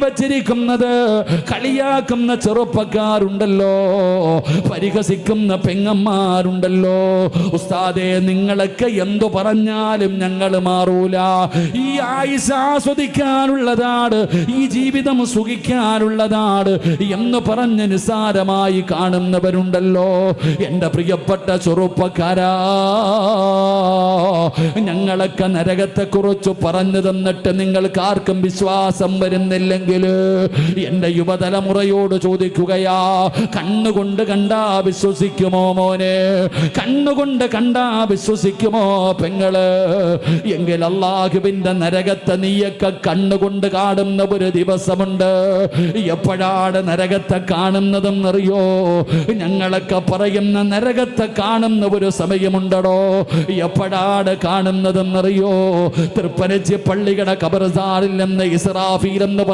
വച്ചിരിക്കുന്നത്. കളിയാക്കുന്ന ചെറുപ്പക്കാരുണ്ടല്ലോ, പരിഹസിക്കുന്ന പെങ്ങന്മാരുണ്ടല്ലോ. ഉസ്താദേ, നിങ്ങളൊക്കെ എന്തു പറഞ്ഞാലും ഞങ്ങൾ മാറൂല. ഈ ആയുസ് ആസ്വദിക്കാനുള്ളതാണ്, ഈ ജീവിതം സുഖിക്കാനുള്ളതാണ് എന്ന് പറഞ്ഞ് നിസ്സാരമായി കാണുന്നവരുണ്ടല്ലോ. എൻ്റെ പ്രിയപ്പെട്ട ചെറുപ്പക്കാരാ, ഞങ്ങളൊക്കെ നരകത്തെക്കുറിച്ച് പറഞ്ഞു തന്നിട്ട് നിങ്ങൾക്ക് ആർക്കും വിശ്വാസം വരുന്നില്ലെങ്കിൽ എന്റെ യുവതലമുറയോട് ചോദിക്കുകയാ, കണ്ണുകൊണ്ട് കണ്ടാ വിശ്വസിക്കുമോ മോനെ? കണ്ണുകൊണ്ട് കണ്ടാ വിശ്വസിക്കുമോ പെങ്ങള്? എങ്കിൽ അല്ലാഹുവിന്റെ നരകത്തെ നീയൊക്കെ കണ്ണുകൊണ്ട് കാണുന്ന ഒരു ദിവസമുണ്ട്. എപ്പോഴാണ് നരകത്തെ കാണുന്നതെന്നറിയോ? ഞങ്ങളൊക്കെ പറയുന്ന നരകത്തെ കാണുന്ന ഒരു സമയമുണ്ടോ? എപ്പോഴാണ് കാണുന്നതെന്നറിയോ? തൃപ്പനച്ചി പള്ളിയുടെ ഖബർസ്ഥാനിൽ നിന്ന് ഇസ്രാഫീൽ എന്ന്